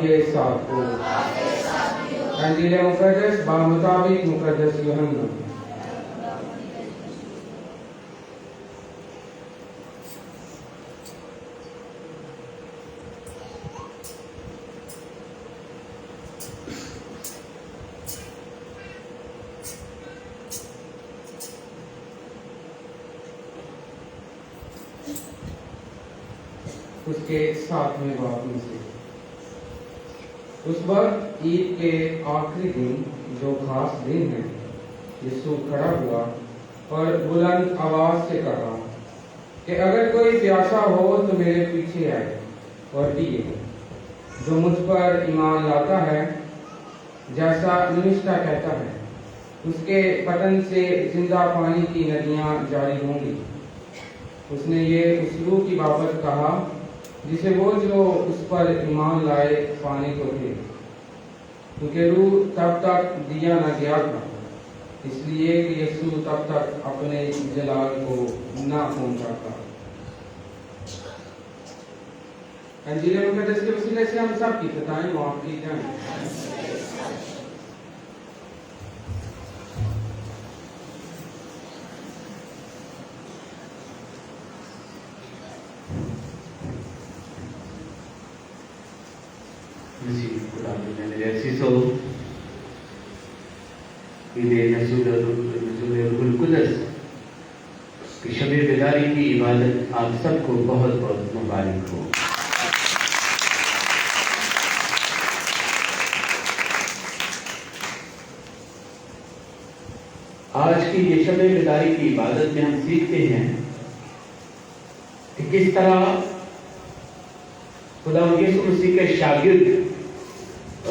کے ساتھ ہو۔ انجیل مقدس بمطابق مقدس یوحنا۔ اس کے 7ویں باب میں سے اس وقت عید کے آخری دن جو خاص دن ہے، یسوع کھڑا ہوا اور بلند آواز سے کہا کہ اگر کوئی پیاسا ہو تو میرے پیچھے آئے اور پیے۔ جو مجھ پر ایمان لاتا ہے، جیسا نوشتہ کہتا ہے، اس کے بدن سے زندہ پانی کی ندیاں جاری ہوں گی۔ اس نے یہ اس روح کی بابت کہا جسے وہ جو اس پر ایمان لائے پانے کو تھے، کیونکہ روح تب تک دیا نہ گیا تھا، اس لیے کہ یسوع تب تک اپنے جلال کو نہ پہنچا تھا۔ انجیل مقدس کے وسیلے سے ہم سب کی خطائیں معاف کی جائیں۔ کہ شب بیداری کی عبادت آپ سب کو بہت بہت مبارک ہو۔ آج کی یہ شب بیداری کی عبادت میں ہم سیکھتے ہیں کہ کس طرح خدا یسوع مسیح کے شاگرد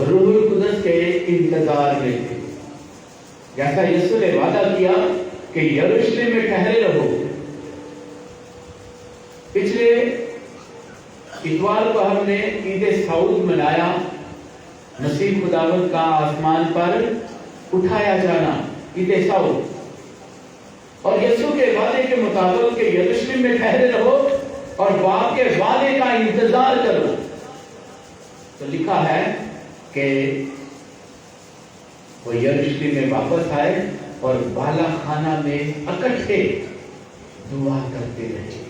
روح القدس کے انتظار میں تھے۔ جیسا یسوع نے وعدہ کیا کہ یروشلم میں ٹھہرے رہو۔ پچھلے اتوار کو ہم نے عید سعود منایا، مسیح خداوند کا آسمان پر اٹھایا جانا، عید سعود۔ اور یسوع کے وعدے کے مطابق کہ یروشلم میں ٹھہرے رہو اور باپ کے وعدے کا انتظار کرو، تو لکھا ہے کہ وہ یروشلم میں واپس آئے اور بالا خانہ میں اکٹھے دعا کرتے رہے۔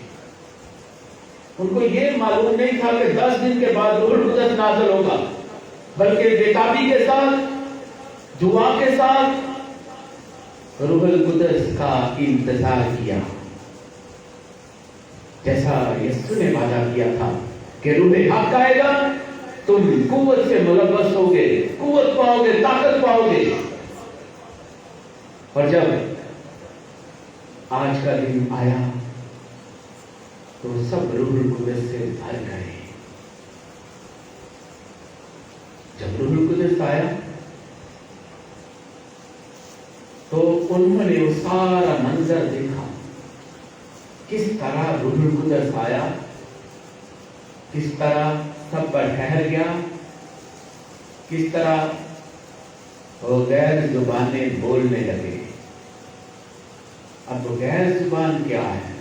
ان کو یہ معلوم نہیں تھا کہ 10 دن کے بعد روح القدس نازل ہوگا، بلکہ بےتابی کے ساتھ، دعا کے ساتھ روح القدس کا انتظار کیا، جیسا یسوع نے وعدہ کیا تھا کہ روح حق آئے گا، تم قوت سے ملبس ہوگے، قوت پاؤ گے، طاقت پاؤ گے۔ اور جب آج کا دن آیا تو سب روح القدس سے بھر گئے۔ جب روح القدس آیا تو انہوں نے وہ سارا منظر دیکھا، کس طرح روح القدس آیا، کس طرح سب پر ٹھہر گیا، کس طرح وہ غیر زبانیں بولنے لگے۔ اب وہ غیر زبان کیا ہے؟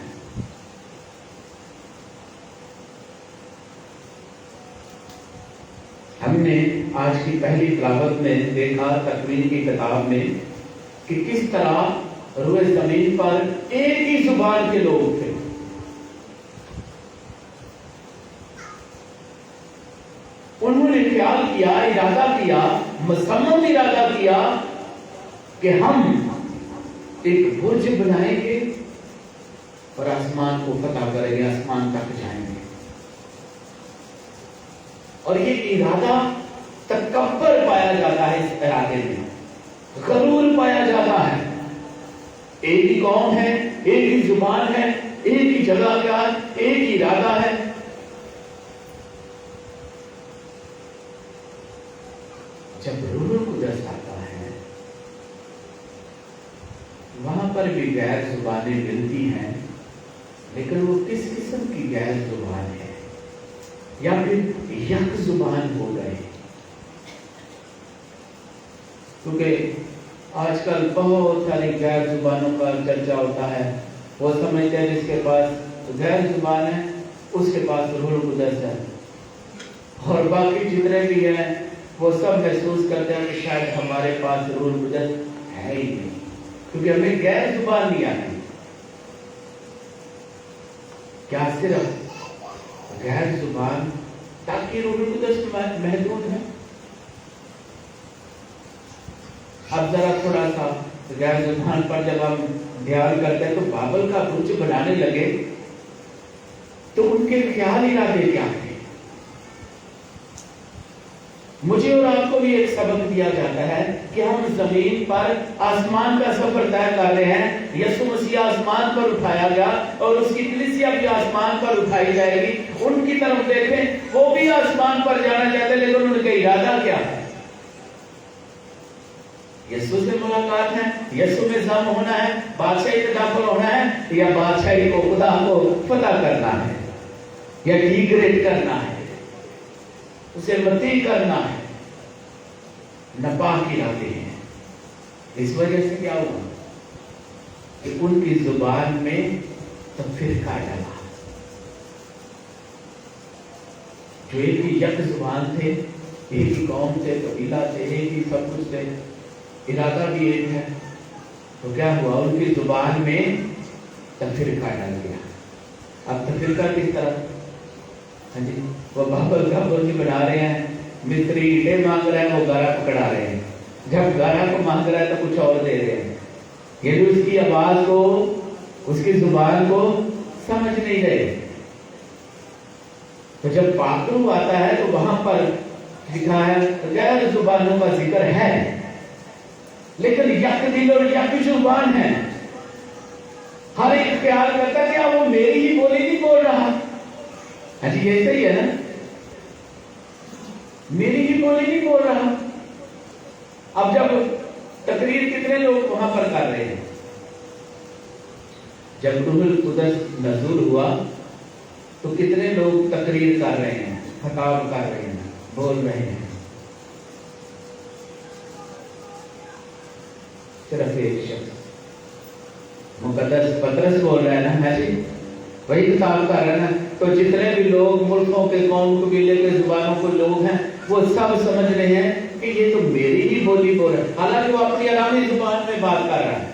ہم نے آج کی پہلی تلاوت میں دیکھا تکوین کی کتاب میں کہ کس طرح روئے زمین پر ایک ہی زبان کے لوگ تھے۔ انہوں نے خیال کیا، ارادہ کیا، مصمم ارادہ کیا کہ ہم ایک برج بنائیں گے اور آسمان کو فتح کریں گے، آسمان تک جائیں گے۔ اور یہ ارادہ تکبر پایا جاتا ہے، اس ارادے میں غرور پایا جاتا ہے۔ ایک ہی قوم ہے، ایک ہی زبان ہے، ایک ہی جگہ کا، ایک ہی ارادہ ہے۔ جب روح القدس آتا ہے وہاں پر بھی غیر زبانیں ملتی ہیں، لیکن وہ کس قسم کی غیر زبان ہے؟ یا پھر یک زبان ہو گئے؟ کیونکہ آج کل بہت ساری غیر زبانوں کا چرچا ہوتا ہے۔ وہ سمجھتے ہیں جس کے پاس غیر زبان ہے اس کے پاس روح القدس ہے۔ اور باقی جتنے بھی ہیں وہ سب محسوس کرتے ہیں کہ شاید ہمارے پاس ضرور مدد ہے ہی نہیں، کیونکہ ہمیں غیر زبان نہیں آتی۔ کیا صرف غیر زبان تاکہ روح القدس محدود ہے؟ اب ذرا تھوڑا سا غیر زبان پر جب ہم دھیان کرتے ہیں تو بابل کا برج بنانے لگے تو ان کے خیال ارادے کیا تھے؟ مجھے اور آپ کو بھی ایک سبق دیا جاتا ہے کہ ہم زمین پر آسمان کا سفر طے کر رہے ہیں۔ یسوع مسیح آسمان پر اٹھایا گیا اور اس کی کلیسیا بھی آسمان پر اٹھائی جائے گی۔ ان کی طرف دیکھیں، وہ بھی آسمان پر جانا چاہتے ہیں، لیکن ان کا ارادہ کیا ہے؟ یسوع سے ملاقات ہے، یسوع میں ضم ہونا ہے، بادشاہی میں داخل ہونا ہے، یا بادشاہی کو خدا کو فتح کرنا ہے، یا ڈیگریڈ کرنا ہے، اسے متی کرنا ہے۔ ناپاک ارادے ہیں۔ اس وجہ سے کیا ہوا کہ ان کی زبان میں فرقہ ڈلا، جو ایک ہی یک زبان تھے، ایک ہی قوم تھے، قبیلہ تھے، ایک ہی سب کچھ تھے، ارادہ بھی ایک ہے، تو کیا ہوا؟ ان کی زبان میں تفرقہ ڈال گیا۔ اب تفرقہ کس طرح؟ ہاں جی، وہ بابل کا برج بنا رہے ہیں، مستری اینٹیں مانگ رہے ہیں، وہ گارا پکڑا رہے ہیں۔ جب گارا کو مانگ رہا ہے تو کچھ اور دے رہے ہیں، یہ بھی اس کی آواز کو، اس کی زبان کو سمجھ نہیں رہے۔ تو جب پاکرو آتا ہے تو وہاں پر لکھا ہے غیر زبانوں کا ذکر ہے، لیکن یک دل اور یک زبان ہے۔ ہر ایک خیال کرتا ہے کہ وہ میری ہی بولی نہیں بول رہا۔ ہاں جی، یہ صحیح ہے نا، میری ہی بولی نہیں بول رہا۔ اب جب تقریر کتنے لوگ وہاں پر کر رہے ہیں؟ جب روح القدس نزول ہوا تو کتنے لوگ تقریر کر رہے ہیں، خطاب کر رہے ہیں، بول رہے ہیں؟ صرف ایک شخص، مقدس پطرس بول رہا ہے نا، ہے جی، وہی خطاب کر رہا ہے نا۔ تو جتنے بھی لوگ ملکوں کے، قوم قبیلے کے، زبانوں کے لوگ ہیں، وہ سب سمجھ رہے ہیں کہ یہ تو میری ہی بولی بول رہا ہے، حالانکہ وہ اپنی آرامی زبان میں بات کر رہا ہے۔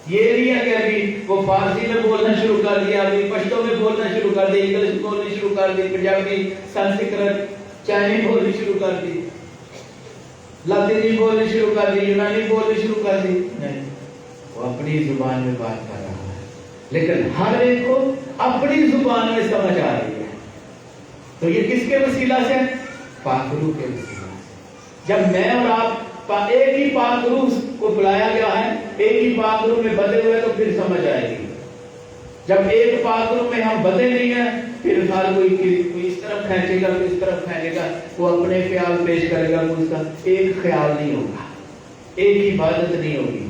یہ نہیں ہے کہ ابھی وہ فارسی میں بولنا شروع کر دیا، ابھی پشتو میں بولنا شروع کر دیا، انگلش بولنی شروع کر دی، پنجابی، سنسکرت، چائنی بولنی شروع کر دی، لاطینی بولنی شروع کر دی، یونانی بولنی شروع کر دی۔ نہیں، وہ اپنی زبان میں بات کر رہا ہے، لیکن ہر ایک کو اپنی زبان میں سمجھ آ رہی ہے۔ تو یہ کس کے وسیلہ سے؟ پاک روح کے وسیلہ سے۔ جب میں اور آپ ایک ہی پاک روح کو بلایا گیا ہے، ایک ہی پاک روح میں بدلے ہوئے، تو پھر سمجھ آئے گی۔ جب ایک پاک روح میں ہم بدلے نہیں ہیں، پھر ہر کوئی اس طرف پھینکے گا، کوئی اس طرف پھینکے گا، وہ اپنے خیال پیش کرے گا، اس کا ایک خیال نہیں ہوگا، ایک ہی عبادت نہیں ہوگی۔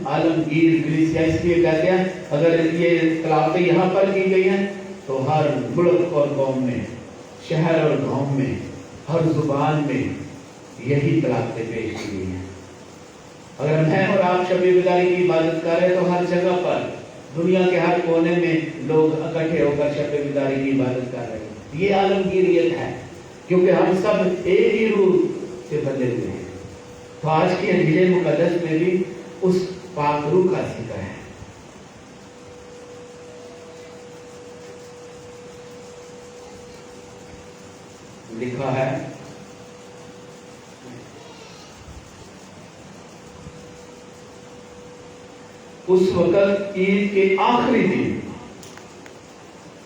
عالمگیر کلیسیا اس لیے کہتے ہیں، اگر یہ خلافت یہاں پر کی گئی ہیں تو ہر ملک اور قوم میں، شہر اور گاؤں میں، ہر زبان میں یہی خلافتیں پیش کی گئی ہیں۔ اگر میں اور آپ شب بیداری کی عبادت کر رہے تو ہر جگہ پر، دنیا کے ہر کونے میں لوگ اکٹھے ہو کر شب بیداری کی عبادت کر رہے ہیں۔ یہ عالمگیریت ہے، کیونکہ ہم سب ایک ہی روح سے بدلے ہوئے ہیں۔ تو آج کی انجیل مقدس میں بھی اس پاک روح کا ذکر ہے۔ لکھا ہے اس وقت عید کے آخری دن،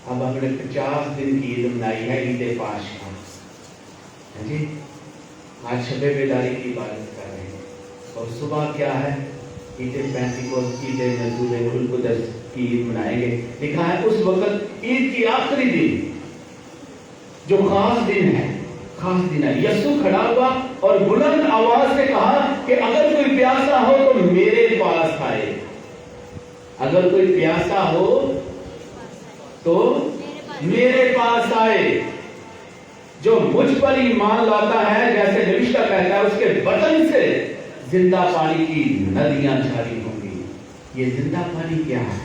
اب ہم نے 50 دن کی عید منائی ہے، عید پاشا جی، آج شب بیداری کی عبادت کر رہے ہیں، اور صبح کیا ہے؟ عید پینتیکوست، عید نزول روح القدس کی عید منائیں گے۔ لکھا ہے اس وقت عید کی آخری دن، جو خاص دن ہے، خاص دن ہے، یسوع کھڑا ہوا اور بلند آواز سے کہا کہ اگر کوئی پیاسا ہو تو میرے پاس آئے، اگر کوئی پیاسا ہو تو میرے پاس آئے، جو مجھ پر ایمان لاتا ہے، جیسے نوشتہ کہتا ہے، اس کے بدن سے زندہ پانی کی ندیاں جاری ہوں گی۔ یہ زندہ پانی کیا ہے؟